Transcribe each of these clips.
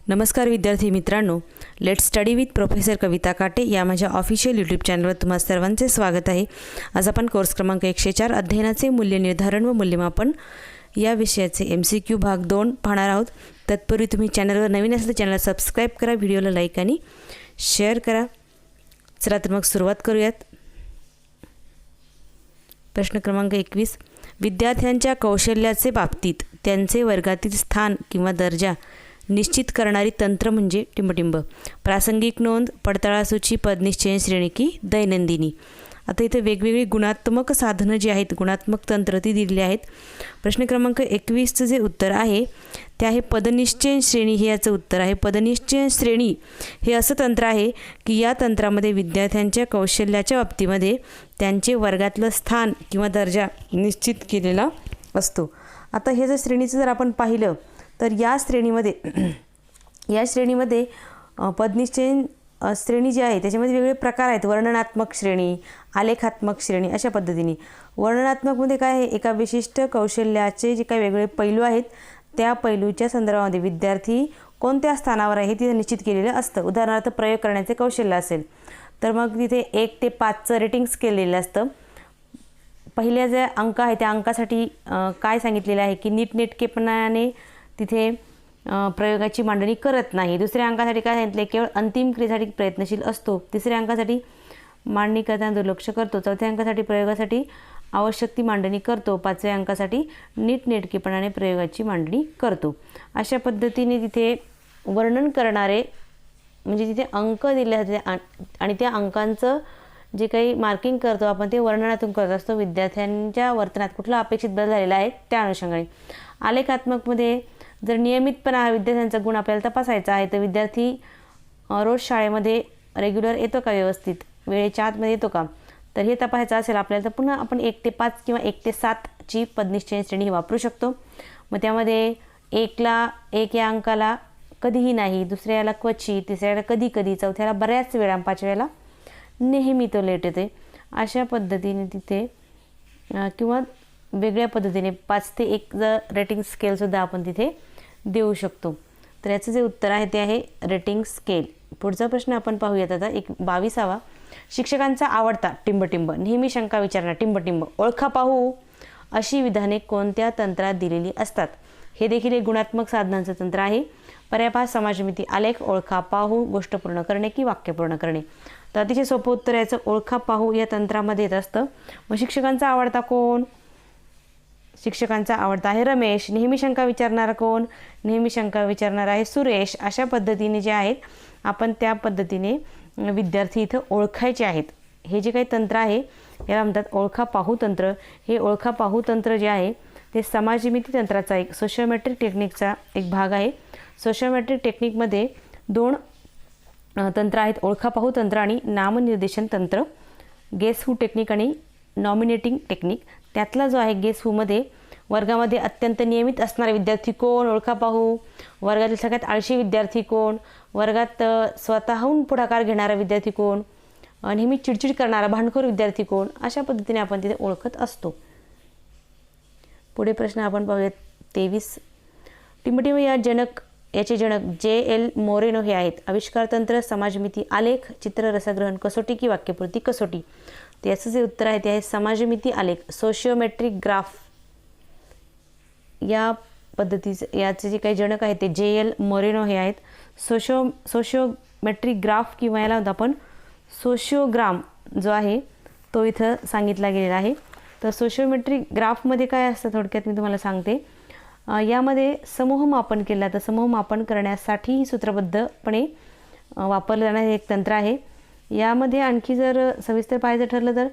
नमस्कार विद्यार्थी मित्रांनो, लेट्स स्टडी विथ प्रोफेसर कविता काटे या माझ्या ऑफिशियल यूट्यूब चॅनलवर तुम्हा सर्वांचे स्वागत आहे। आज आपण कोर्स क्रमांक 104 अध्ययनाचे मूल्य निर्धारण व मूल्यमापन या विषयाचे MCQ भाग 2 पाहणार आहोत। तत्पूर्वी तुम्ही चॅनलवर नवीन असाल तर चॅनलला सबस्क्राइब करा, व्हिडिओला लाईक आणि शेअर करा। चला तर मग सुरुवात करूयात। प्रश्न क्रमांक 21, विद्यार्थ्यांच्या कौशल्याचे बाबतीत त्यांचे वर्गातील स्थान किंवा दर्जा निश्चित करणारी तंत्र म्हणजे टिंबटिंब। प्रासंगिक नोंद, पडताळासूची, पदनिश्चयन श्रेणी की दैनंदिनी। आता इथे वेगवेगळी गुणात्मक साधनं जी आहेत, गुणात्मक तंत्र ती दिलेली आहेत। प्रश्न क्रमांक 21चं जे उत्तर आहे ते आहे पदनिश्चयन श्रेणी हे याचं उत्तर आहे। पदनिश्चयन श्रेणी हे असं तंत्र आहे की या तंत्रामध्ये विद्यार्थ्यांच्या कौशल्याच्या बाबतीमध्ये त्यांचे वर्गातलं स्थान किंवा दर्जा निश्चित केलेला असतो। आता हे जर श्रेणीचं जर आपण पाहिलं तर या श्रेणीमध्ये पदनिश्चयन श्रेणी जी आहे त्याच्यामध्ये वेगवेगळे प्रकार आहेत। वर्णनात्मक श्रेणी, आलेखात्मक श्रेणी अशा पद्धतीने। वर्णनात्मकमध्ये काय आहे, एका विशिष्ट कौशल्याचे जे काही वेगवेगळे पैलू आहेत त्या पैलूच्या संदर्भामध्ये विद्यार्थी कोणत्या स्थानावर आहे तिथे निश्चित केलेलं असतं। उदाहरणार्थ प्रयोग करण्याचे कौशल्य असेल तर मग तिथे 1 ते 5चं रेटिंग्स केलेलं असतं। पहिल्या जे अंक आहे त्या अंकासाठी काय सांगितलेलं आहे की नीटनेटकेपणाने तिथे प्रयोगाची मांडणी करत नाही। दुसऱ्या अंकासाठी काय सांगितले, केवळ अंतिम क्रियेसाठी प्रयत्नशील असतो। तिसऱ्या अंकासाठी मांडणी करताना दुर्लक्ष करतो। चौथ्या अंकासाठी प्रयोगासाठी आवश्यक ती मांडणी करतो। पाचव्या अंकासाठी नीटनेटकेपणाने प्रयोगाची मांडणी करतो। अशा पद्धतीने तिथे वर्णन करणारे म्हणजे तिथे अंक दिले जाते आणि त्या अंकांचं जे काही मार्किंग करतो आपण ते वर्णनातून करत असतो। विद्यार्थ्यांच्या वर्तनात कुठला अपेक्षित बदल झालेला आहे त्या अनुषंगाने। आलेखात्मकमध्ये जर नियमितपणा हा विद्यार्थ्यांचा गुण आपल्याला तपासायचा आहे तर विद्यार्थी रोज शाळेमध्ये रेग्युलर येतो का, व्यवस्थित वेळेच्या आतमध्ये येतो का, तर हे तपासायचं असेल आपल्याला तर पुन्हा आपण 1 ते 5 किंवा 1 ते 7ची पदनिश्चयन श्रेणी वापरू शकतो। मग त्यामध्ये 1 या अंकाला कधीही नाही, दुसऱ्याला क्वचित, तिसऱ्याला कधी कधी, चौथ्याला बऱ्याच वेळा, 5व्याला नेहमी तो लेट येते। अशा पद्धतीने तिथे किंवा वेगळ्या पद्धतीने 5 ते 1 रेटिंग स्केलसुद्धा आपण तिथे देऊ शकतो। तर याचं जे उत्तर आहे ते आहे रेटिंग स्केल। पुढचा प्रश्न आपण पाहूयात आता 22वा, शिक्षकांचा आवडता टिंबटिंब, नेहमी शंका विचारणार टिंबटिंब, ओळखा पाहू अशी विधाने कोणत्या तंत्रात दिलेली असतात। हे देखील एक गुणात्मक साधनांचं तंत्र आहे। पर्यायभास, समाजमिती, आलेख, ओळखा पाहू, गोष्ट पूर्ण करणे की वाक्य पूर्ण करणे। तर अतिशय सोपं उत्तर याचं ओळखा पाहू या तंत्रामध्ये येत असतं। मग शिक्षकांचा आवडता कोण, शिक्षकांचा आवडता आहे रमेश। नेहमी शंका विचारणारा कोण, नेहमी शंका विचारणारा आहे सुरेश। अशा पद्धतीने जे आहेत आपण त्या पद्धतीने विद्यार्थी इथं ओळखायचे आहेत। हे जे काही तंत्र आहे याला म्हणतात ओळखा पाहू तंत्र। हे ओळखा पाहू तंत्र जे आहे ते समाजमिती तंत्राचा एक सोशिओमेट्रिक टेक्निकचा एक भाग आहे। सोशिओमेट्रिक टेक्निकमध्ये 2 तंत्र आहेत, ओळखा पाहू तंत्र आणि नामनिर्देशन तंत्र। गेस हू टेक्निक आणि नॉमिनेटिंग टेक्निक। त्यातला जो आहे गेस हूमध्ये वर्गामध्ये अत्यंत नियमित असणारे विद्यार्थी कोण, ओळखा पाहू। वर्गातील सगळ्यात आळशी विद्यार्थी कोण, वर्गात स्वतःहून पुढाकार घेणारा विद्यार्थी कोण, नेहमी चिडचिड करणारा भांडखोर विद्यार्थी कोण। अशा पद्धतीने आपण तिथे ओळखत असतो। पुढे प्रश्न आपण पाहूयात 23, टिंबटिंब याचे जनक JL मोरेनो हे आहेत। आविष्कार तंत्र, समाजमिती, आलेख, चित्र, रसग्रहण, कसोटी की वाक्यपूर्ती कसोटी। तर याचं जे उत्तर आहे ते आहे समाजमिती आलेख, सोशिओमेट्रिक ग्राफ या पद्धतीचं। याचे जे काही जनक आहेत ते JL मोरेनो हे आहेत। सोशिओमेट्रिक ग्राफ किंवा याला आपण सोशिओग्राम जो आहे तो इथं सांगितला गेलेला आहे। तर सोशिओमेट्रिक ग्राफमध्ये काय असतं थोडक्यात मी तुम्हाला सांगते। यामध्ये समूहमापन केलं तर समूहमापन करण्यासाठी सूत्रबद्धपणे वापरलं जाणारे एक तंत्र आहे। यामध्ये आणखी जर सविस्तर पाहायचं ठरलं तर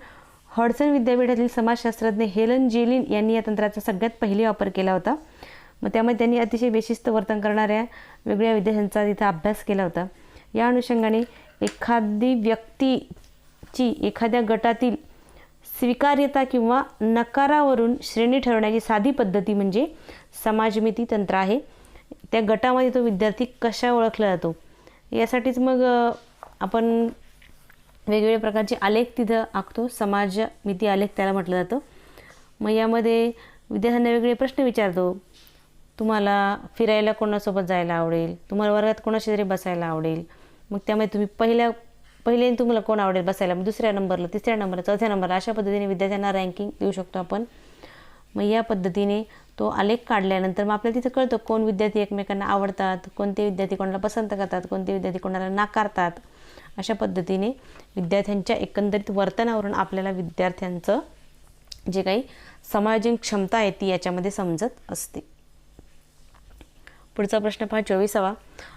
हॉडसन विद्यापीठातील समाजशास्त्रज्ञ हेलन जेलिन यांनी या तंत्राचा सगळ्यात पहिले वापर केला होता। मग त्यामध्ये त्यांनी अतिशय बेशिस्त वर्तन करणाऱ्या वेगळ्या विद्यार्थ्यांचा तिथं अभ्यास केला होता। या अनुषंगाने एखादी व्यक्तीची एखाद्या गटातील स्वीकार्यता किंवा नकारावरून श्रेणी ठरवण्याची साधी पद्धती म्हणजे समाजमिती तंत्र आहे। त्या गटामध्ये तो विद्यार्थी कशा ओळखला जातो यासाठीच मग आपण वेगवेगळ्या प्रकारचे आलेख तिथं आखतो। समाजमिती आलेख त्याला म्हटलं जातं। मग यामध्ये विद्यार्थ्यांना वेगवेगळे प्रश्न विचारतो। तुम्हाला फिरायला कोणासोबत जायला आवडेल, तुम्हाला वर्गात कोणाशी तरी बसायला आवडेल, मग त्यामुळे तुम्ही पहिले तुम्हाला कोण आवडेल बसायला, मग दुसऱ्या नंबरला, तिसऱ्या नंबरला, चौथ्या नंबरला, अशा पद्धतीने विद्यार्थ्यांना रँकिंग देऊ शकतो आपण. मग या पद्धतीने तो आलेख काढल्यानंतर मग आपल्याला तिथं कळतं कोण विद्यार्थी एकमेकांना आवडतात, कोणते विद्यार्थी कोणाला पसंत करतात, कोणते विद्यार्थी कोणाला नाकारतात. अशा पद्धतीने विद्यार्थ्यांच्या एकंदरीत वर्तनावरून आपल्याला विद्यार्थ्यांचं जे काही समायोजन क्षमता आहे ती याच्यामध्ये समजत असते. पुढचा प्रश्न पहा 24वा.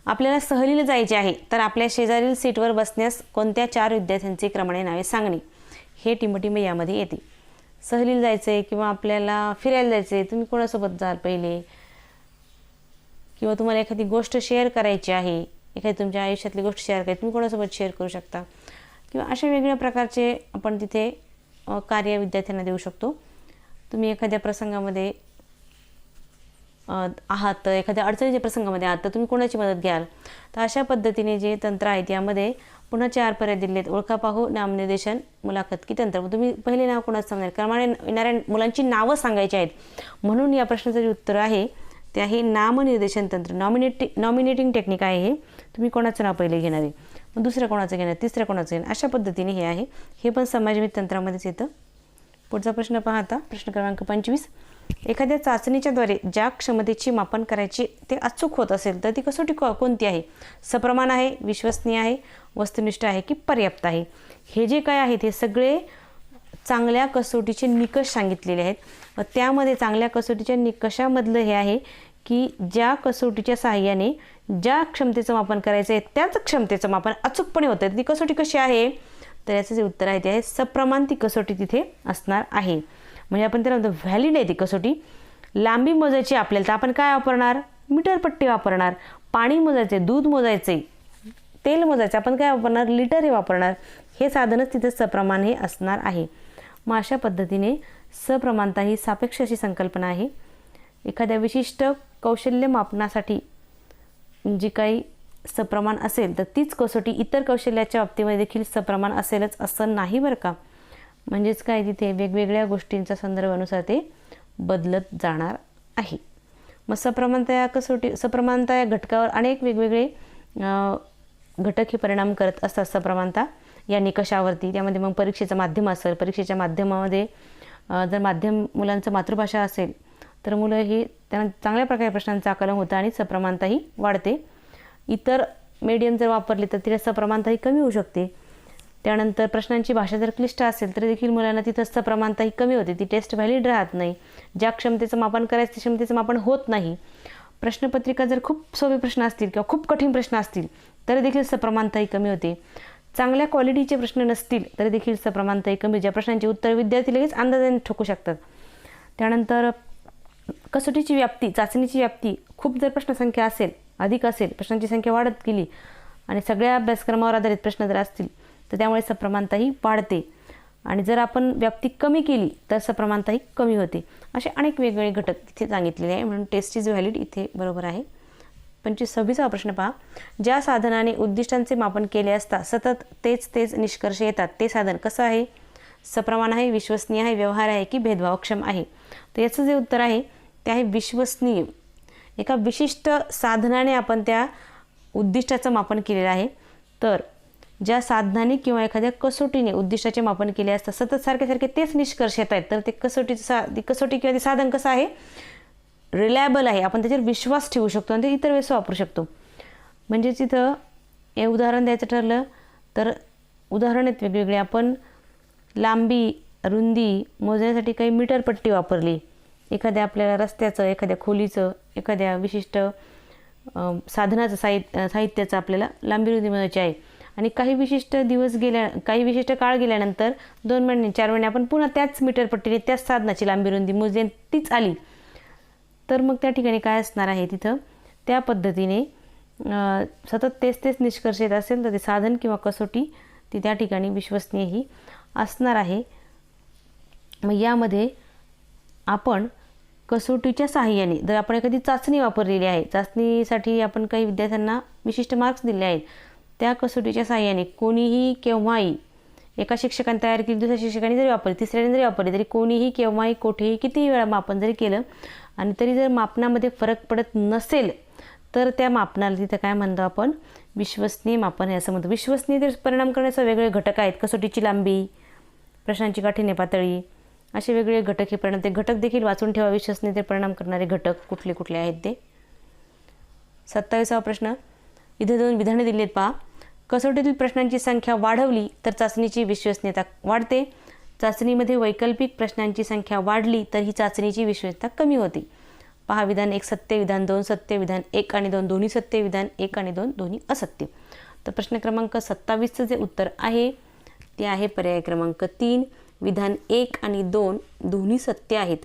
आपल्याला सहलीला जायचे आहे तर आपल्या शेजारील सीटवर बसण्यास कोणत्या 4 विद्यार्थ्यांची क्रमाने नावे सांगणे. हे टिमटिम यामध्ये येते. सहलीला जायचं आहे किंवा आपल्याला फिरायला जायचं आहे, तुम्ही कोणासोबत जाल पहिले, किंवा तुम्हाला एखादी गोष्ट शेअर करायची आहे, एखादी तुमच्या आयुष्यातली गोष्ट शेअर करायची, तुम्ही कोणासोबत शेअर करू शकता, किंवा अशा वेगवेगळ्या प्रकारचे आपण तिथे कार्य विद्यार्थ्यांना देऊ शकतो. तुम्ही एखाद्या प्रसंगामध्ये आहात, एखाद्या अडचणीच्या प्रसंगामध्ये आहात तर तुम्ही कोणाची मदत घ्याल. तर अशा पद्धतीने जे तंत्र आहे त्यामध्ये पुन्हा 4 पर्याय दिले आहेत. ओळखा, पाहू, नामनिर्देशन, मुलाखत की तंत्र. तुम्ही पहिले नाव कोणाचं सांगणार, क्रमाने येणाऱ्या मुलांची नावं सांगायची आहेत. म्हणून या प्रश्नाचं जे उत्तर आहे ते आहे नामनिर्देशन तंत्र. नॉमिनेटिंग टेक्निक आहे हे. तुम्ही कोणाचं नाव पहिले घेणार आहे, मग दुसरं कोणाचं घेणार, तिसरं कोणाचं घेणार, अशा पद्धतीने हे आहे. हे पण समाजमित तंत्रामध्येच येतं. पुढचा प्रश्न पहा आता, प्रश्न क्रमांक 25. एखाद्या चाचणीच्याद्वारे ज्या क्षमतेची मापन करायची ते अचूक होत असेल तर ती कसोटी कोणती आहे. सप्रमाण आहे, विश्वसनीय आहे, वस्तुनिष्ठ आहे की पर्याप्त आहे. हे जे काय आहेत हे सगळे चांगल्या कसोटीचे निकष सांगितलेले आहेत. व त्यामध्ये चांगल्या कसोटीच्या निकषामधलं हे आहे की ज्या कसोटीच्या सहाय्याने ज्या क्षमतेचं मापन करायचं आहे त्याच क्षमतेचं मापन अचूकपणे होतं. ती कसोटी कशी आहे, तर याचं जे उत्तर आहे ते आहे सप्रमाण ती कसोटी तिथे असणार आहे. म्हणजे आपण त्याला म्हणतो व्हॅलिड आहे ती कसोटी. लांबी मोजायची आपल्याला तर आपण काय वापरणार, मीटरपट्टी वापरणार. पाणी मोजायचे, दूध मोजायचे, तेल मोजायचं, आपण काय वापरणार, लिटर हे वापरणार. हे साधनच तिथे सप्रमाण हे असणार आहे. मग अशा पद्धतीने सप्रमाणता ही सापेक्ष अशी संकल्पना आहे. एखाद्या विशिष्ट कौशल्य मापनासाठी जी काही सप्रमाण असेल तर तीच कसोटी इतर कौशल्याच्या बाबतीमध्ये देखील सप्रमाण असेलच असं नाही बरं का. म्हणजेच काय, तिथे वेगवेगळ्या गोष्टींचा संदर्भानुसार ते बदलत जाणार आहे. मग सप्रमाणता या घटकावर अनेक वेगवेगळे घटक हे परिणाम करत असतात. सप्रमाणता या निकषावरती, त्यामध्ये मग परीक्षेचं माध्यम असेल, परीक्षेच्या माध्यमामध्ये जर माध्यम मुलांचं मातृभाषा असेल तर मुलं हे त्यांना चांगल्या प्रकारे प्रश्नांचं आकलन होतं आणि सप्रमाणताही वाढते. इतर मीडियम जर वापरले तर तिला सप्रमाणताही कमी होऊ शकते. त्यानंतर प्रश्नांची भाषा जर क्लिष्ट असेल तर देखील मुलांना तिथं सप्रमाणताही कमी होते, ती टेस्ट व्हॅलिड राहत नाही. ज्या क्षमतेचं मापन करायचं त्या क्षमतेचं मापन होत नाही. प्रश्नपत्रिका जर खूप सोपे प्रश्न असतील किंवा खूप कठीण प्रश्न असतील तर देखील सप्रमाणताही कमी होते. चांगल्या क्वालिटीचे प्रश्न नसतील तर देखील सप्रमाणताही कमी, ज्या प्रश्नांची उत्तर विद्यार्थी लगेच अंदाजाने ठोकू शकतात. त्यानंतर कसोटीची व्याप्ती, चाचणीची व्याप्ती खूप जर प्रश्नसंख्या असेल, अधिक असेल, प्रश्नांची संख्या वाढत गेली आणि सगळ्या अभ्यासक्रमावर आधारित प्रश्न जर असतील तर त्यामुळे सप्रमाणताही वाढते. आणि जर आपण व्याप्ती कमी केली तर सप्रमाणताही कमी होते. असे अनेक वेगवेगळे घटक इथे सांगितलेले आहे. म्हणून टेस्ट इज व्हॅलिड इथे बरोबर आहे. 26वा प्रश्न पहा. ज्या साधनाने उद्दिष्टांचे मापन केले असता सतत तेच निष्कर्ष येतात ते साधन कसं आहे, सप्रमाण आहे, विश्वसनीय आहे, व्यवहार आहे की भेदभावक्षम आहे. तर याचं जे उत्तर आहे ते आहे विश्वसनीय. एका विशिष्ट साधनाने आपण त्या उद्दिष्टाचं मापन केलेलं आहे. तर ज्या साधनाने किंवा एखाद्या कसोटीने उद्दिष्टाचे मापन केले असता सतत सारखे तेच निष्कर्ष येत आहेत तर ते कसोटी किंवा ते साधन कसं आहे, रिलायबल आहे, आपण त्याच्यावर विश्वास ठेवू शकतो आणि ते इतर वेळेस वापरू शकतो. म्हणजेच इथं हे उदाहरण द्यायचं ठरलं तर उदाहरण आहेत वेगवेगळे. आपण लांबी, रुंदी मोजण्यासाठी काही मीटरपट्टी वापरली, एखाद्या आपल्याला रस्त्याचं, एखाद्या खोलीचं, एखाद्या विशिष्ट साधनाचं साहित्याचं आपल्याला लांबी रुंदी मोजायची आहे आणि काही विशिष्ट काळ गेल्यानंतर 2 महिने 4 महिने आपण पुन्हा त्याच मीटरपट्टीने त्याच साधनाची लांबी रुंदी मोजली आणि तीच आली तर मग त्या ठिकाणी काय असणार आहे, तिथं त्या पद्धतीने सतत तेच निष्कर्ष येत असेल तर ते साधन किंवा कसोटी ती त्या ठिकाणी विश्वसनीय ही असणार आहे. मग यामध्ये आपण कसोटीच्या साहाय्याने जर आपण एखादी चाचणी वापरलेली आहे, चाचणीसाठी आपण काही विद्यार्थ्यांना विशिष्ट मार्क्स दिले आहेत, त्या कसोटीच्या साहाय्याने कोणीही केव्हाही, एका शिक्षकाने तयार केली, दुसऱ्या शिक्षकाने जरी वापरली, तिसऱ्याने जरी वापरली, तरी कोणीही केव्हाही, कुठेही, कितीही वेळा मापन जरी केलं आणि तरी जर मापनामध्ये फरक पडत नसेल तर त्या मापनाला तिथं काय म्हणतो आपण, विश्वसनीय मापन आहे असं म्हणतो. विश्वसनीय परिणाम करण्याचे वेगवेगळे घटक आहेत. कसोटीची लांबी, प्रश्नांची काठिण्य पातळी, असे वेगवेगळे घटक हे परिणाम, ते घटक देखील वाचून ठेवा. विश्वसनीयते परिणाम करणारे घटक कुठले कुठले आहेत ते. 27वा प्रश्न, इथे 2 विधाने दिली आहेत पहा. कसोटीतील प्रश्नांची संख्या वाढवली तर चाचणीची विश्वसनीयता वाढते. चाचणीमध्ये वैकल्पिक प्रश्नांची संख्या वाढली तर ही चाचणीची विश्वसनीयता कमी होते. पहा, विधान 1 सत्य, विधान 2 सत्य, विधान 1 आणि 2 दोन्ही सत्य, विधान 1 आणि 2 दोन्ही असत्य. तर प्रश्न क्रमांक 27चं जे उत्तर आहे ते आहे पर्याय क्रमांक 3. विधान 1 आणि 2 दोन्ही सत्य आहेत.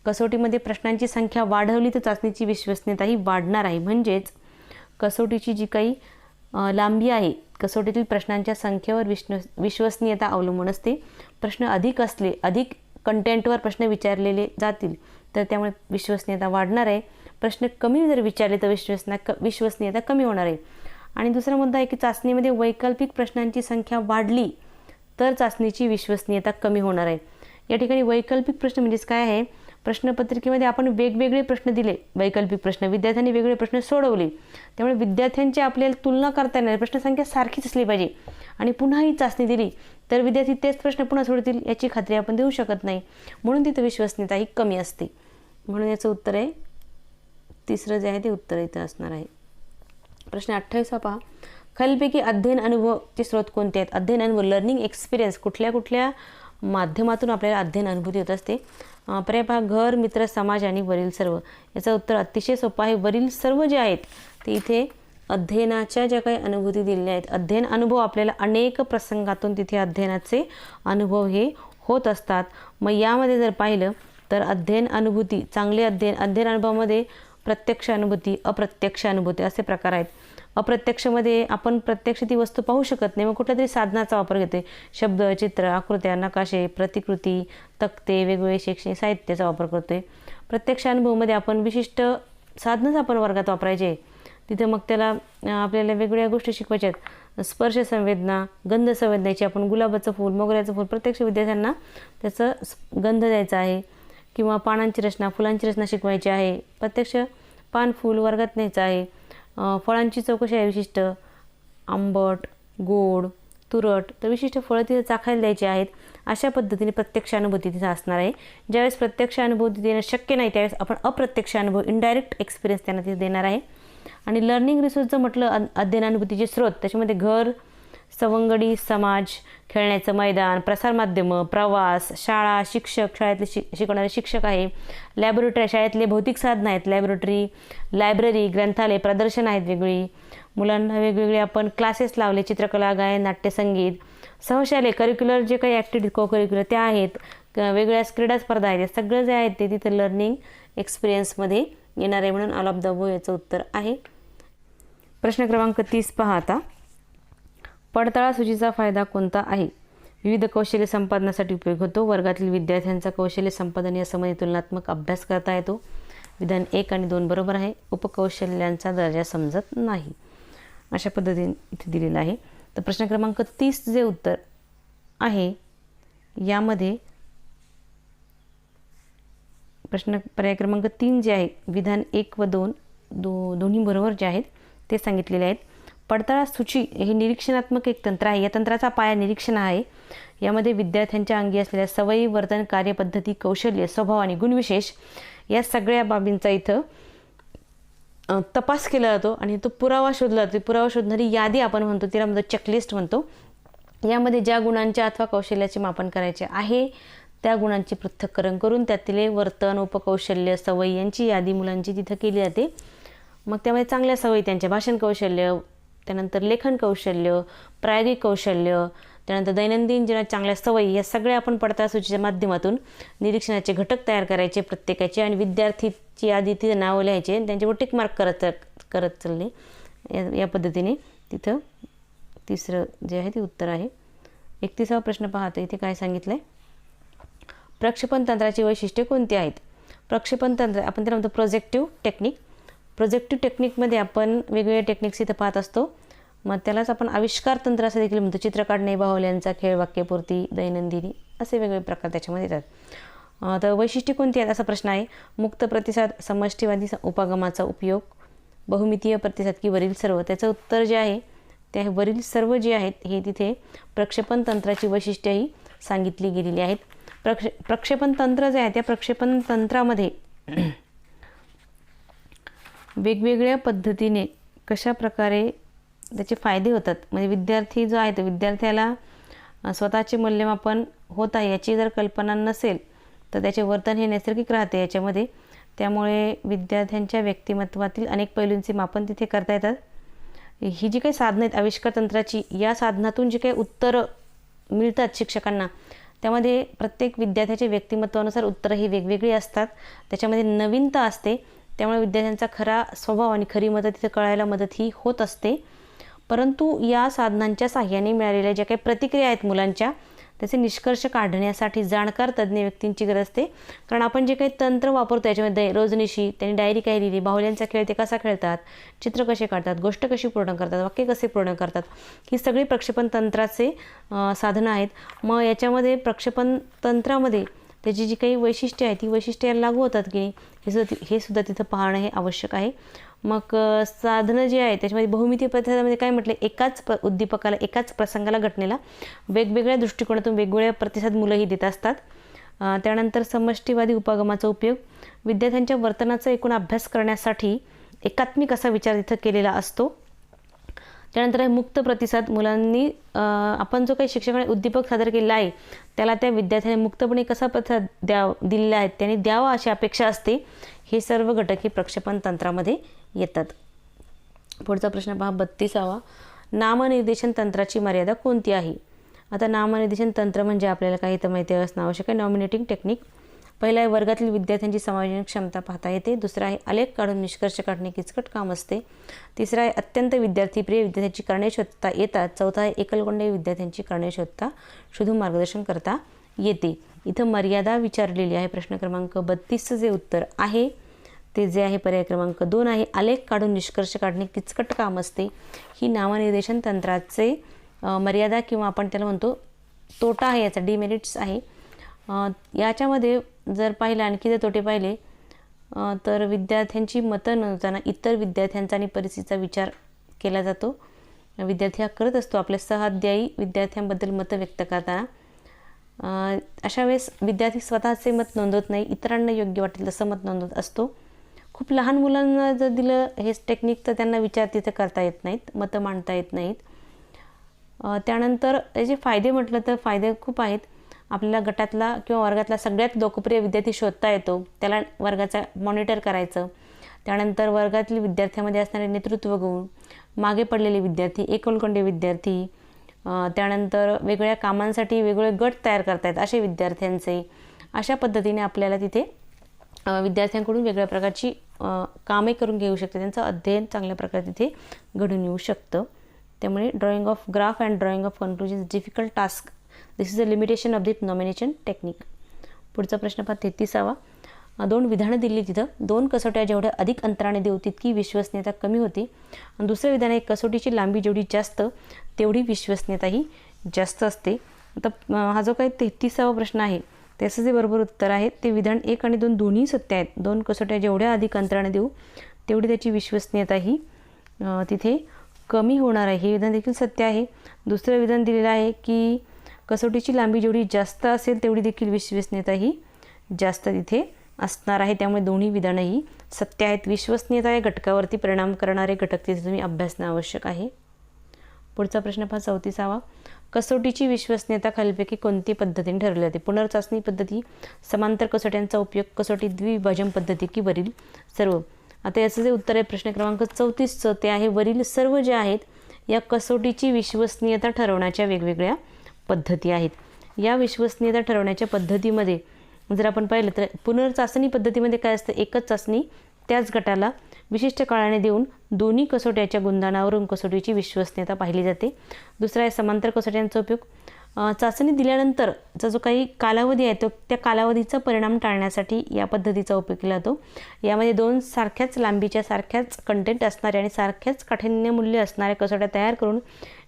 कसोटीमध्ये प्रश्नांची संख्या वाढवली तर चाचणीची विश्वसनीयताही वाढणार आहे. म्हणजेच कसोटीची जी काही लांबी आहे, कसोटीतील प्रश्नांच्या संख्येवर विश्वसनीयता अवलंबून असते. प्रश्न अधिक असले, अधिक कंटेंटवर प्रश्न विचारलेले जातील तर त्यामुळे विश्वसनीयता वाढणार आहे. प्रश्न कमी जर विचारले तर विश्वसनीयता कमी होणार आहे. आणि दुसरा मुद्दा आहे की चाचणीमध्ये वैकल्पिक प्रश्नांची संख्या वाढली तर चाचणीची विश्वसनीयता कमी होणार आहे. या ठिकाणी वैकल्पिक प्रश्न म्हणजेच काय आहे, प्रश्नपत्रिकेमध्ये आपण वेगवेगळे प्रश्न दिले, वैकल्पिक प्रश्न, विद्यार्थ्यांनी वेगवेगळे प्रश्न सोडवले, त्यामुळे विद्यार्थ्यांची आपल्याला तुलना करता येणार, प्रश्नसंख्या सारखीच असली पाहिजे. आणि पुन्हा ही चाचणी दिली तर विद्यार्थी तेच प्रश्न पुन्हा सोडतील याची खात्री आपण देऊ शकत नाही. म्हणून तिथं विश्वसनीयता ही कमी असते. म्हणून याचं उत्तर आहे तिसरं जे आहे ते उत्तर इथं असणार आहे. प्रश्न 28 पहा. खालीलपैकी अध्ययन अनुभवचे स्रोत कोणते आहेत? अध्ययन अनुभव, लर्निंग एक्सपिरियन्स, कुठल्या कुठल्या माध्यमातून आपल्याला अध्ययन अनुभूती होत असते? पर्याय पहा, घर, मित्र, समाज आणि वरील सर्व. याचं उत्तर अतिशय सोपं आहे. वरील सर्व जे आहेत ते इथे अध्ययनाच्या ज्या काही अनुभूती दिलेल्या आहेत. अध्ययन अनुभव आपल्याला अनेक प्रसंगातून तिथे अध्ययनाचे अनुभव हे होत असतात. मग यामध्ये जर पाहिलं तर अध्ययन अनुभूती, चांगले अध्ययन अनुभवामध्ये प्रत्यक्ष अनुभूती, अप्रत्यक्ष अनुभूती असे प्रकार आहेत. अप्रत्यक्षमध्ये आपण प्रत्यक्ष ती वस्तू पाहू शकत नाही, मग कुठल्या तरी साधनाचा वापर घेते. शब्द, चित्र, आकृत्या, नकाशे, प्रतिकृती, तक्ते, वेगवेगळे शैक्षणिक साहित्याचा वापर करतोय. प्रत्यक्ष अनुभवामध्ये आपण विशिष्ट साधनच आपण वर्गात वापरायचे, तिथे मग त्याला आपल्याला वेगवेगळ्या गोष्टी शिकवायच्या आहेत. स्पर्श संवेदना, गंध संवेदनाची, आपण गुलाबाचं फूल, मोगऱ्याचं फूल, प्रत्यक्ष विद्यार्थ्यांना त्याचं गंध द्यायचा आहे. किंवा पानांची रचना, फुलांची रचना शिकवायची आहे, प्रत्यक्ष पान फूल वर्गात न्यायचं आहे. फळांची चौकशी आहे, विशिष्ट आंबट, गोड, तुरट, तर विशिष्ट फळं तिथे चाखायला द्यायची आहेत. अशा पद्धतीने प्रत्यक्ष अनुभूती तिथे असणार आहे. ज्यावेळेस प्रत्यक्ष अनुभूती देणं शक्य नाही त्यावेळेस आपण अप्रत्यक्ष अनुभव, इनडायरेक्ट एक्सपिरियन्स त्यांना तिथे देणार आहे. आणि लर्निंग रिसोर्सचं म्हटलं अध्ययन अनुभूतीचे स्रोत, त्याच्यामध्ये घर, सवंगडी, समाज, खेळण्याचं मैदान, प्रसारमाध्यमं, प्रवास, शाळा, शिक्षक, शाळेतले शिकवणारे शिक्षक आहे, लॅबोरेटरी, शाळेतले भौतिक साधनं आहेत, लॅबोरेटरी, लायब्ररी, ग्रंथालय, प्रदर्शन आहेत वेगवेगळी, मुलांना वेगवेगळे आपण क्लासेस लावले, चित्रकला, गायन, नाट्य, संगीत, सहशालेय करिक्युलर जे काही ॲक्टिव्हिटी को करिक्युलर त्या आहेत, वेगवेगळ्या क्रीडा स्पर्धा आहेत, हे सगळं जे आहेत ते तिथं लर्निंग एक्सपिरियन्समध्ये येणार आहे. म्हणून ऑल ऑफ द अबोव्ह याचं उत्तर आहे. प्रश्न क्रमांक 30 पहा आता. पडताळा सूचीचा फायदा कोणता आहे? विविध कौशल्य संपादनासाठी उपयोग होतो. वर्गातील विद्यार्थ्यांचा कौशल्य संपादन या संबंधी तुलनात्मक अभ्यास करता येतो. विधान 1 आणि 2 बरोबर आहे. उपकौशल्यांचा दर्जा समजत नाही, अशा पद्धतीने इथे दिलेलं आहे. तर प्रश्न क्रमांक 30 जे उत्तर आहे यामध्ये पर्याय क्रमांक 3 जे आहे, विधान 1 व 2 दोन्ही बरोबर जे आहेत ते सांगितलेले आहेत. पडताळा सूची हे निरीक्षणात्मक एक तंत्र आहे. या तंत्राचा पाया निरीक्षण आहे. यामध्ये विद्यार्थ्यांच्या अंगी असलेल्या सवयी, वर्तन, कार्यपद्धती, कौशल्य, स्वभाव आणि गुणविशेष या सगळ्या बाबींचा इथं तपास केला जातो आणि तो पुरावा शोधला जातो. पुरावा शोधणारी यादी आपण म्हणतो, तिला म्हणतो चेकलिस्ट म्हणतो. यामध्ये ज्या गुणांच्या अथवा कौशल्याचे मापन करायचे आहे त्या गुणांचे पृथक्करण करून त्यातील वर्तन, उपकौशल्य, सवयी यांची यादी मुलांची तिथं केली जाते. मग त्यामध्ये चांगल्या सवयी, त्यांचे भाषण कौशल्य, त्यानंतर लेखन कौशल्य, प्रायोगिक कौशल्य, त्यानंतर दैनंदिन जीवनात चांगल्या सवयी, या सगळ्या आपण पडताळा सूचीच्या माध्यमातून निरीक्षणाचे घटक तयार करायचे प्रत्येकाचे आणि विद्यार्थीची यादी तिथे नावं लिहायचे आणि त्यांच्यावर टिक मार्क करत चालले. या पद्धतीने तिथं तिसरं जे आहे ते उत्तर आहे. 31वा प्रश्न पाहतो. इथे काय सांगितलं आहे? प्रक्षेपण तंत्राची वैशिष्ट्ये कोणती आहेत? प्रक्षेपण तंत्र आपण त्याला म्हणतो प्रोजेक्टिव्ह टेक्निक. प्रोजेक्टिव्ह टेक्निकमध्ये आपण वेगवेगळे टेक्निक्स इथं पाहत असतो. मग त्यालाच आपण आविष्कार तंत्र असं देखील म्हणतो. चित्र काढणे, बाहुल्यांचा खेळ, वाक्यपूर्ती, दैनंदिनी असे वेगवेगळे प्रकार त्याच्यामध्ये येतात. तर वैशिष्ट्ये कोणती आहेत असा प्रश्न आहे. मुक्त प्रतिसाद, समष्टीवादी उपागमाचा उपयोग, बहुमितीय प्रतिसाद की वरील सर्व. त्याचं उत्तर जे आहे ते वरील सर्व जे आहेत हे तिथे प्रक्षेपण तंत्राची वैशिष्ट्यही सांगितली गेलेली आहेत. प्रक्षेपण तंत्र जे आहे त्या प्रक्षेपण तंत्रामध्ये वेगवेगळ्या पद्धतीने कशा प्रकारे त्याचे फायदे होतात, म्हणजे विद्यार्थी जो आहे तो विद्यार्थ्याला स्वतःचे मूल्यमापन होत आहे याची जर कल्पना नसेल तर त्याचे वर्तन हे नैसर्गिक राहते याच्यामध्ये. त्यामुळे विद्यार्थ्यांच्या व्यक्तिमत्वातील अनेक पैलूंचे मापन तिथे करता येतात. ही जी काही साधनं आहेत आविष्कार तंत्राची, या साधनातून जी काही उत्तरं मिळतात शिक्षकांना, त्यामध्ये प्रत्येक विद्यार्थ्याच्या व्यक्तिमत्वानुसार उत्तरं ही वेगवेगळी असतात. त्याच्यामध्ये नवीनता असते, त्यामुळे विद्यार्थ्यांचा खरा स्वभाव आणि खरी मतं तिथे कळायला मदत ही होत असते. परंतु या साधनांच्या साहाय्याने मिळालेल्या ज्या काही प्रतिक्रिया आहेत मुलांच्या, त्याचे निष्कर्ष काढण्यासाठी जाणकार तज्ज्ञ व्यक्तींची गरज असते. कारण आपण जे काही तंत्र वापरतो याच्यामध्ये रोजनिशी त्यांनी डायरी काय लिहिली, बाहुल्यांचा खेळ ते कसा खेळतात, चित्र कसे काढतात, गोष्ट कशी पूर्ण करतात, वाक्य कसे पूर्ण करतात, ही सगळी प्रक्षेपण तंत्राचे साधनं आहेत. मग याच्यामध्ये प्रक्षेपण तंत्रामध्ये त्याची जी काही वैशिष्ट्ये आहेत ती वैशिष्ट्ये लागू होतात की नाही हे सुद्धा तिथं पाहणं हे आवश्यक आहे. मग साधनं जी आहे त्याच्यामध्ये बहुमितीय प्रतिसादामध्ये काय म्हटलं, एकाच उद्दीपकाला, एकाच प्रसंगाला, घटनेला वेगवेगळ्या दृष्टिकोनातून वेगवेगळ्या प्रतिसाद मुलंही देत असतात. त्यानंतर समष्टीवादी उपागमाचा उपयोग, विद्यार्थ्यांच्या वर्तनाचा एकूण अभ्यास करण्यासाठी एकात्मिक असा विचार तिथं केलेला असतो. त्यानंतर आहे मुक्त प्रतिसाद, मुलांनी आपण जो काही शिक्षकाने उद्दीपक सादर केलेला आहे त्याला त्या विद्यार्थ्याने मुक्तपणे कसा प्रतिसाद दिलेला आहे त्याने द्यावा अशी अपेक्षा असते. हे सर्व घटक हे प्रक्षेपण तंत्रामध्ये येतात. पुढचा प्रश्न पहा 32वा. नामनिर्देशन तंत्राची मर्यादा कोणती आहे? आता नामनिर्देशन तंत्र म्हणजे आपल्याला काही तर माहिती असणं आवश्यक आहे. Nominating technique. पहिला आहे वर्गातील विद्यार्थ्यांची समायोजन क्षमता पाहता येते. दुसरा आहे आलेख काढून निष्कर्ष काढणे किचकट काम असते. तिसरा आहे अत्यंत विद्यार्थीप्रिय विद्यार्थ्यांची कारणे शोधता येतात. चौथा आहे एकलकोंडे विद्यार्थ्यांची कारणे शोधून मार्गदर्शन करता येते. इथं मर्यादा विचारलेली आहे. प्रश्न क्रमांक 32चं जे उत्तर आहे ते जे आहे पर्याय क्रमांक 2 आहे. आलेख काढून निष्कर्ष काढणे किचकट काम असते. ही नामनिर्देशन तंत्राचे मर्यादा किंवा आपण त्याला म्हणतो तोटा आहे, याचा डिमेरिट्स आहे. याच्यामध्ये जर पाहिलं आणखी जर तोटे पाहिले तर विद्यार्थ्यांची मतं नोंदवताना इतर विद्यार्थ्यांचा आणि परिस्थितीचा विचार केला जातो. विद्यार्थी हा करत असतो आपल्या सहाध्यायी विद्यार्थ्यांबद्दल मतं व्यक्त करताना. अशा वेळेस विद्यार्थी स्वतःचे मत नोंदवत नाही, इतरांना योग्य वाटेल तसं मत नोंदवत असतो. खूप लहान मुलांना जर दिलं हे टेक्निक तर त्यांना विचार तिथं करता येत नाहीत, मतं मांडता येत नाहीत. त्यानंतर याचे फायदे म्हटलं तर फायदे खूप आहेत. आपल्याला गटातला किंवा वर्गातला सगळ्यात लोकप्रिय विद्यार्थी शोधता येतो, त्याला वर्गाचा मॉनिटर करायचं. त्यानंतर वर्गातील विद्यार्थ्यांमध्ये असणारे नेतृत्व गुण, मागे पडलेले विद्यार्थी, एकलकोंडे विद्यार्थी, त्यानंतर वेगवेगळ्या कामांसाठी वेगवेगळे गट तयार करतायत असे विद्यार्थ्यांचे, अशा पद्धतीने आपल्याला तिथे विद्यार्थ्यांकडून वेगळ्या प्रकारची कामे करून घेऊ शकते, त्यांचं अध्ययन चांगल्या प्रकारे तिथे घडून येऊ शकतं. त्यामुळे drawing of graph and drawing of conclusion difficult task, this is a limitation of the nomination technique. पुढचा प्रश्न पहा 33वा. 2 विधानं दिली तिथं. 2 कसोट्या जेवढ्या अधिक अंतराने देऊ तितकी विश्वसनीयता कमी होते. आणि दुसरं विधान आहे कसोटीची लांबी जेवढी जास्त तेवढी विश्वसनीयताही जास्त असते. आता हा जो काही 33वा प्रश्न आहे त्याचं जे बरोबर उत्तर आहे ते विधान 1 आणि 2 दोन्ही सत्य आहेत. 2 कसोट्या जेवढ्या अधिक अंतराने देऊ तेवढी त्याची विश्वसनीयताही तिथे कमी होणार आहे, हे विधान देखील सत्य आहे. दुसरं विधान दिलेलं आहे की कसोटीची लांबी जेवढी जास्त असेल तेवढी देखील विश्वसनीयताही जास्त तिथे असणार आहे. त्यामुळे दोन्ही विधानंही सत्य आहेत. विश्वसनीयता या घटकावरती परिणाम करणारे घटक तिथे तुम्ही अभ्यासणं आवश्यक आहे. पुढचा प्रश्न पहा 34वा. कसोटीची विश्वसनीयता खालीलपैकी कोणती पद्धतीने ठरवली जाते? पुनर्चाचणी पद्धती, समांतर कसोट्यांचा उपयोग, कसोटी द्विभाजन पद्धती की वरील सर्व. आता याचं जे उत्तर आहे प्रश्न क्रमांक 34चं ते आहे वरील सर्व जे आहेत या कसोटीची विश्वसनीयता ठरवण्याच्या वेगवेगळ्या पद्धती आहेत. या विश्वसनीयता ठरवण्याच्या पद्धतीमध्ये जर आपण पाहिलं तर पुनर्चाचणी पद्धतीमध्ये काय असतं, एकच चाचणी त्याच गटाला विशिष्ट काळाने देऊन दोन्ही कसोट्याच्या गुणधर्मावरून कसोटीची विश्वसनीयता पाहिली जाते. दुसरा आहे समांतर कसोट्यांचा उपयोग. चाचणी दिल्यानंतरचा जो काही कालावधी आहे तो त्या कालावधीचा परिणाम टाळण्यासाठी या पद्धतीचा उपयोग केला जातो. यामध्ये 2 सारख्याच लांबीच्या, सारख्याच कंटेंट असणाऱ्या आणि सारख्याच काठिण्य मूल्य असणाऱ्या कसोट्या तयार करून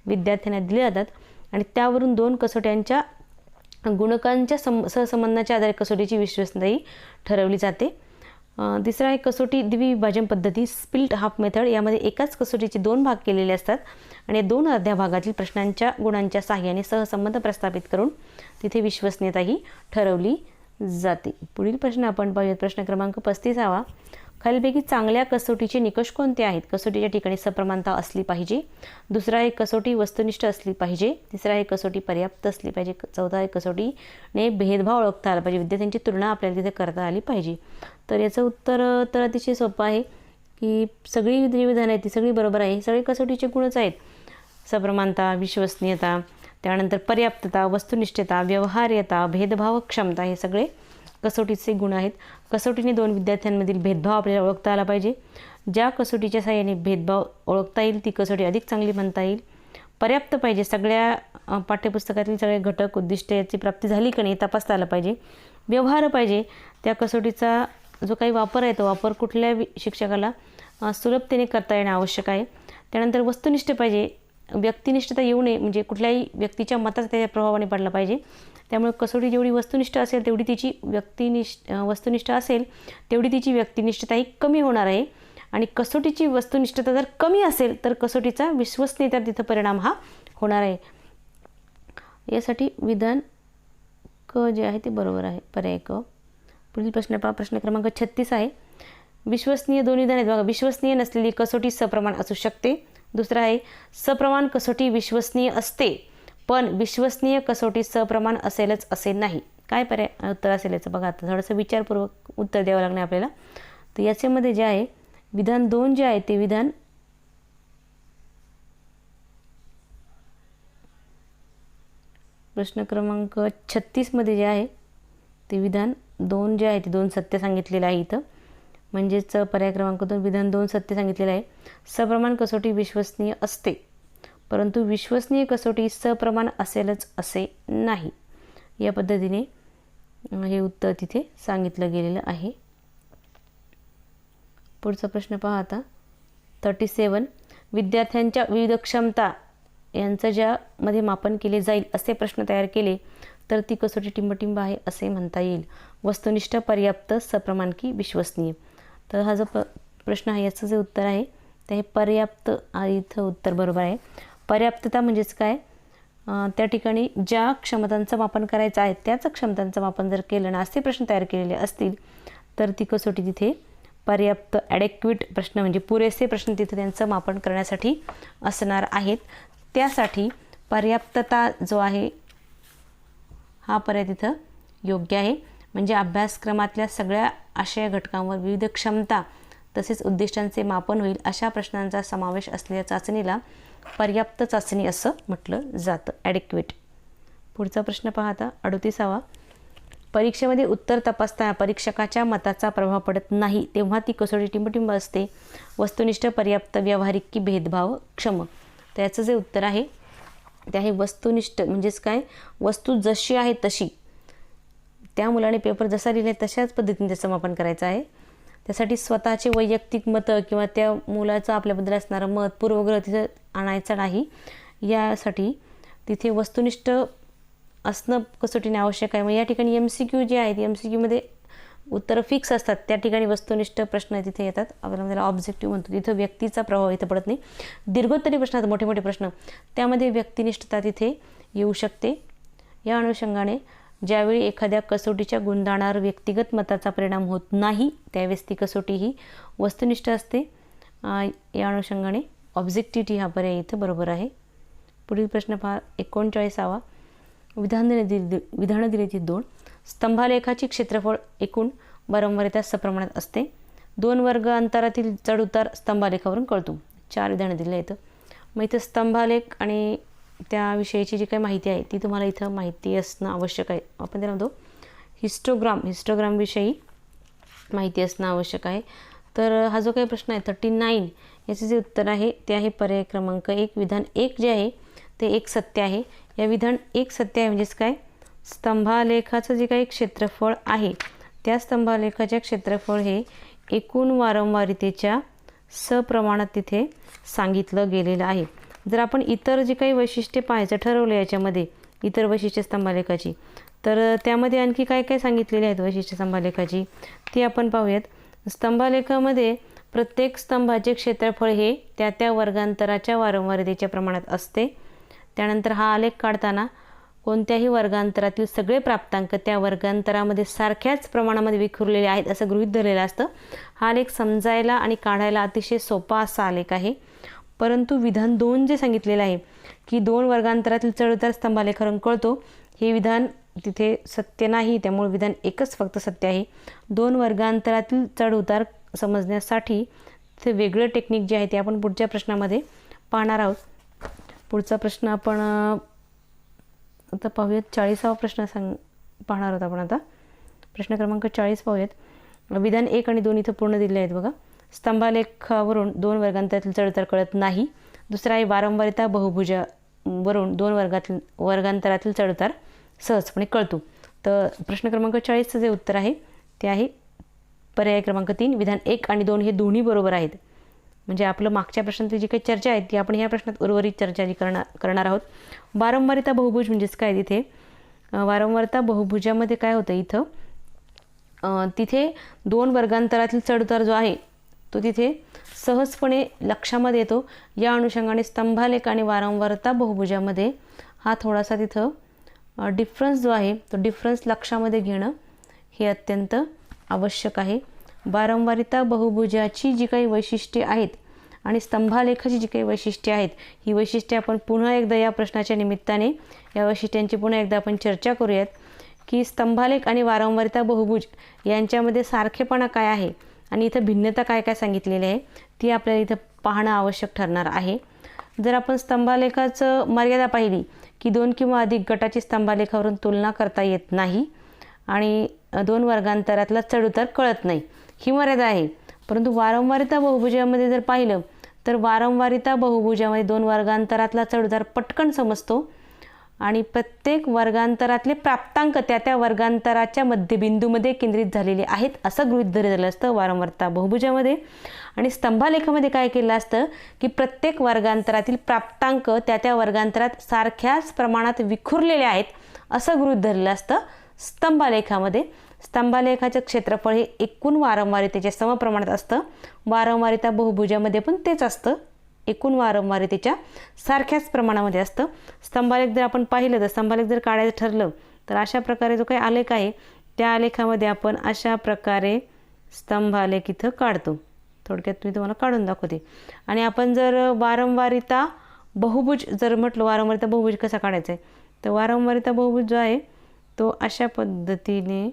विद्यार्थ्यांना दिल्या जातात आणि त्यावरून 2 कसोट्यांच्या गुणकांच्या सहसंबंधाच्या आधारे कसोटीची विश्वसनीयता ठरवली जाते. तिसरा आहे कसोटी द्विविभाजन पद्धती, स्प्लिट हाफ मेथड. यामध्ये एकाच कसोटीचे 2 भाग केलेले असतात आणि 2 अर्ध्या भागातील प्रश्नांच्या गुणांच्या सहाय्याने सहसंबंध प्रस्थापित करून तिथे विश्वसनीयता ही ठरवली जाते. पुढील प्रश्न आपण पाहूयात. प्रश्न क्रमांक 35. खालीलपैकी चांगल्या कसोटीचे निकष कोणते आहेत? कसोटीच्या ठिकाणी सप्रमाणता असली पाहिजे. दुसरा आहे कसोटी वस्तुनिष्ठ असली पाहिजे. तिसरा आहे कसोटी पर्याप्त असली पाहिजे. चौथा आहे कसोटीने भेदभाव ओळखता आला पाहिजे. विद्यार्थ्यांची तुलना आपल्याला तिथे करता आली पाहिजे. तर याचं उत्तर तर अतिशय सोपं आहे की सगळी जी विधानं आहेत ती सगळी बरोबर आहे. सगळे कसोटीचे गुणच आहेत. सप्रमाणता, विश्वसनीयता, त्यानंतर पर्याप्तता, वस्तुनिष्ठता, व्यवहार्यता, भेदभाव क्षमता हे सगळे कसोटीचे गुण आहेत. कसोटीने 2 विद्यार्थ्यांमधील भेदभाव आपल्याला ओळखता आला पाहिजे. ज्या कसोटीच्या सहाय्याने भेदभाव ओळखता येईल ती कसोटी अधिक चांगली म्हणता येईल. पर्याप्त पाहिजे, सगळ्या पाठ्यपुस्तकातील सगळे घटक उद्दिष्ट याची प्राप्ती झाली की नाही तपासता आलं पाहिजे. व्यवहार पाहिजे, त्या कसोटीचा जो काही वापर आहे तो वापर कुठल्या शिक्षकाला सुलभतेने करता येणं आवश्यक आहे. त्यानंतर वस्तुनिष्ठ पाहिजे, व्यक्तिनिष्ठता येऊ नये, म्हणजे कुठल्याही व्यक्तीच्या मताचा त्याच्या प्रभावाने पडला पाहिजे. त्यामुळे कसोटी जेवढी वस्तुनिष्ठ असेल तेवढी तिची वस्तुनिष्ठ असेल तेवढी तिची व्यक्तिनिष्ठताही कमी होणार आहे. आणि कसोटीची वस्तुनिष्ठता जर कमी असेल तर कसोटीचा विश्वसनीयता तिथं परिणाम हा होणार आहे. यासाठी विधान क जे आहे ते बरोबर आहे, पर्याय क. पुढील प्रश्न पहा. प्रश्न क्रमांक 36 आहे. विश्वसनीय 2 विधान आहेत बघा. विश्वसनीय नसलेली कसोटी सप्रमाण असू शकते. दुसरा आहे सप्रमाण कसोटी विश्वसनीय असते पण विश्वसनीय कसोटी सप्रमाण असेलच असे नाही. काय पर्याय उत्तर असेल याचं बघा. आता थोडंसं विचारपूर्वक उत्तर द्यावं लागणार आपल्याला. तर याच्यामध्ये जे आहे विधान 2 जे आहे ते विधान प्रश्न क्रमांक 36 मध्ये जे आहे ते विधान 2 जे आहे ते 2 सत्य सांगितलेलं आहे इथं. म्हणजेच पर्याय क्रमांक 2 विधान 2 सत्य सांगितलेलं आहे. सप्रमाण कसोटी विश्वसनीय असते परंतु विश्वसनीय कसोटी सप्रमाण असेलच असे नाही. या पद्धतीने हे उत्तर तिथे सांगितलं गेलेलं आहे. पुढचा प्रश्न पहा आता. 37. विद्यार्थ्यांच्या विविध क्षमता यांचं ज्यामध्ये मापन केले जाईल असे प्रश्न तयार केले तर ती कसोटी टिंबटिंब आहे असे म्हणता येईल. वस्तुनिष्ठ, पर्याप्त, सप्रमाण की विश्वसनीय. तर हा जो प्रश्न आहे याचं जे उत्तर आहे ते हे पर्याप्त. इथं उत्तर बरोबर आहे. पर्याप्तता म्हणजेच काय, त्या ठिकाणी ज्या क्षमतांचं मापन करायचं आहे त्याच क्षमतांचं मापन जर केलं ना असे प्रश्न तयार केलेले असतील तर ती कसोटी तिथे पर्याप्त, ॲडेक्विट प्रश्न म्हणजे पुरेसे प्रश्न तिथे त्यांचं मापन करण्यासाठी असणार आहेत. त्यासाठी पर्याप्तता जो आहे हा पर्याय तिथं योग्य आहे. म्हणजे अभ्यासक्रमातल्या सगळ्या आशय घटकांवर विविध क्षमता तसेच उद्दिष्टांचे मापन होईल अशा प्रश्नांचा समावेश असलेल्या चाचणीला पर्याप्त चाचणी असं म्हटलं जातं, ॲडेक्वेट. पुढचा प्रश्न पहा आता. 38. परीक्षेमध्ये उत्तर तपासताना परीक्षकाच्या मताचा प्रभाव पडत नाही तेव्हा ती कसोटी टिंबटिंब असते. वस्तुनिष्ठ, पर्याप्त, व्यावहारिक की भेदभाव क्षम. तर याचं जे उत्तर आहे ते आहे वस्तुनिष्ठ. म्हणजेच काय, वस्तू जशी आहे तशी, त्या मुलाने पेपर जसा लिहिला तशाच पद्धतीने त्याचं मापन करायचं आहे. त्यासाठी स्वतःचे वैयक्तिक मतं किंवा त्या मुलाचं आपल्याबद्दल असणारं मत, पूर्वग्रह तिथं आणायचं नाही. यासाठी तिथे वस्तुनिष्ठ असणं कसोटीने आवश्यक आहे. मग या ठिकाणी MCQ जे आहेत MCQमध्ये उत्तरं फिक्स असतात, त्या ठिकाणी वस्तुनिष्ठ प्रश्न तिथे येतात. आपण त्याला ऑब्जेक्टिव्ह म्हणतो. तिथं व्यक्तीचा प्रभाव इथं पडत नाही. दीर्घोत्तरी प्रश्न, मोठे मोठे प्रश्न, त्यामध्ये व्यक्तिनिष्ठता तिथे येऊ शकते. या अनुषंगाने ज्यावेळी एखाद्या कसोटीच्या गुणधर्मांवर व्यक्तिगत मताचा परिणाम होत नाही त्यावेळेस ती कसोटी ही वस्तुनिष्ठ असते. या अनुषंगाने ऑब्जेक्टिव्हिटी हा पर्याय इथं बरोबर आहे. पुढील प्रश्न पहा. 39. विधानं दिलेली 2. स्तंभालेखाची क्षेत्रफळ एकूण वारंवारिता सप्रमाणात असते. 2 वर्ग अंतरातील चढउतार स्तंभालेखावरून कळतो. 4 विधानं दिली आहेत. मग इथं स्तंभालेख आणि त्याविषयीची जी काही माहिती आहे ती तुम्हाला इथं माहिती असणं आवश्यक आहे. आपण त्याला म्हणतो हिस्टोग्रामविषयी माहिती असणं आवश्यक आहे. तर हा जो काही प्रश्न आहे 39 याचे जे उत्तर आहे ते आहे पर्याय क्रमांक 1. विधान 1 जे आहे ते 1 सत्य आहे. या विधान 1 सत्य आहे म्हणजेच काय, स्तंभालेखाचं जे काही क्षेत्रफळ आहे त्या स्तंभालेखाचे क्षेत्रफळ हे एकूण वारंवारितेच्या सप्रमाणात तिथे सांगितलं गेलेलं आहे. जर आपण इतर जे काही वैशिष्ट्ये पाहायचं ठरवलं याच्यामध्ये इतर वैशिष्ट्ये स्तंभालेखाची, तर त्यामध्ये आणखी काय काय सांगितलेले आहेत वैशिष्ट्य स्तंभालेखाची ती आपण पाहूयात। स्तंभालेखामध्ये प्रत्येक स्तंभाचे क्षेत्रफळ हे त्या त्या वर्गांतराच्या वारंवारतेच्या प्रमाणात असते। त्यानंतर हा आलेख काढताना कोणत्याही वर्गांतरातील सगळे प्राप्तांक त्या वर्गांतरामध्ये सारख्याच प्रमाणामध्ये विखुरलेले आहेत असं गृहीत धरलेलं असतं। हा आलेख समजायला आणि काढायला अतिशय सोपा असा आलेख आहे, परंतु विधान 2 जे सांगितलेलं आहे की 2 वर्गांतरातील चढउतार स्तंभालेखावरून कळतो, हे विधान तिथे सत्य नाही। त्यामुळे विधान एकच फक्त सत्य आहे। 2 वर्गांतरातील चढउतार समजण्यासाठी ते वेगळं टेक्निक जे आहे ते आपण पुढच्या प्रश्नामध्ये पाहणार आहोत। पुढचा प्रश्न आपण आता पाहूयात। 40वा प्रश्न पाहणार आहोत आपण। आता प्रश्न क्रमांक 40 पाहूयात। विधान 1 आणि 2 इथं पूर्ण दिले आहेत बघा। स्तंभालेखावरून 2 वर्गांतरातील चढउतार कळत नाही। दुसरा आहे वारंवारिता बहुभुजावरून 2 वर्गांतरातील चढउतार सहजपणे कळतो। तर प्रश्न क्रमांक 40चं जे उत्तर आहे ते आहे पर्याय क्रमांक 3। विधान 1 आणि 2 हे दोन्ही बरोबर आहेत। म्हणजे आपलं मागच्या प्रश्नातली जी काही चर्चा आहे ती आपण ह्या प्रश्नात उर्वरित चर्चा जी करणार आहोत। वारंवारिता बहुभुज म्हणजेच काय, तिथे वारंवारिता बहुभुजामध्ये काय होतं, इथं तिथे 2 वर्गांतरातील चढउतार जो आहे तो तिथे सहजपणे लक्षामध्ये येतो। या अनुषंगाने स्तंभालेख आणि वारंवारता बहुभुजामध्ये हा थोडासा तिथं डिफरन्स जो आहे तो डिफरन्स लक्षामध्ये घेणं हे अत्यंत आवश्यक आहे। वारंवारिता बहुभुजाची जी काही वैशिष्ट्ये आहेत आणि स्तंभालेखाची जी काही वैशिष्ट्ये आहेत, ही वैशिष्ट्ये आपण पुन्हा एकदा या प्रश्नाच्या निमित्ताने या वैशिष्ट्यांची पुन्हा एकदा आपण चर्चा करूयात की स्तंभालेख आणि वारंवारिता बहुभुज यांच्यामध्ये सारखेपणा काय आहे आणि इथं भिन्नता काय काय सांगितलेली आहे ती आपल्याला इथं पाहणं आवश्यक ठरणार आहे। जर आपण स्तंभालेखाचं मर्यादा पाहिली की 2 किंवा अधिक गटाची स्तंभालेखावरून तुलना करता येत नाही आणि 2 वर्गांतरातला चढउतार कळत नाही, ही मर्यादा आहे। परंतु वारंवारिता बहुभुजामध्ये जर पाहिलं तर वारंवारिता बहुभुजामध्ये 2 वर्गांतरातला चढउतार पटकन समजतो आणि प्रत्येक वर्गांतरातले प्राप्तांक त्या त्या वर्गांतराच्या मध्यबिंदूमध्ये केंद्रित झालेले आहेत असं गृहीत धरलेलं असतं वारंवारिता बहुभुजामध्ये। आणि स्तंभालेखामध्ये काय केलं असतं की प्रत्येक वर्गांतरातील प्राप्तांक त्या त्या वर्गांतरात सारख्याच प्रमाणात विखुरलेले आहेत असं गृहीत धरलेलं असतं स्तंभालेखामध्ये। स्तंभालेखाचं क्षेत्रफळ हे एकूण वारंवारितेच्या समप्रमाणात असतं। वारंवारिता बहुभुजामध्ये पण तेच असतं, एकूण वारंवारितेच्या सारख्याच प्रमाणामध्ये असतं। स्तंभालेख जर आपण पाहिलं तर स्तंभालेख जर काढायचं ठरलं तर अशा प्रकारे जो काही आलेख आहे त्या आलेखामध्ये आपण अशा प्रकारे स्तंभालेख इथं काढतो। थोडक्यात मी तुम्हाला काढून दाखवते। आणि आपण जर वारंवारिता बहुभुज जर म्हटलं वारंवारिता बहुभुज कसा काढायचा आहे, तर वारंवारिता बहुभुज जो आहे तो अशा पद्धतीने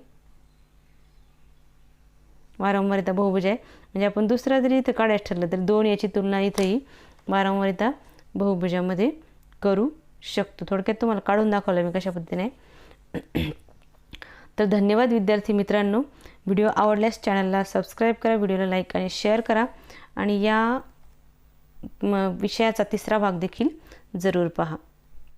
वारंवारिता बहुभुज आहे। म्हणजे आपण दुसरा जरी इथं काढायचं ठरलं तर 2 याची तुलना इथंही वारंवारिता बहुभुजामध्ये करू शकतो। थोडक्यात तुम्हाला काढून दाखवलं मी कशा पद्धतीने। तर धन्यवाद विद्यार्थी मित्रांनो। व्हिडिओ आवडल्यास चॅनलला सबस्क्राईब करा, व्हिडिओला लाईक आणि शेअर करा आणि या विषयाचा 3रा भाग देखील जरूर पहा।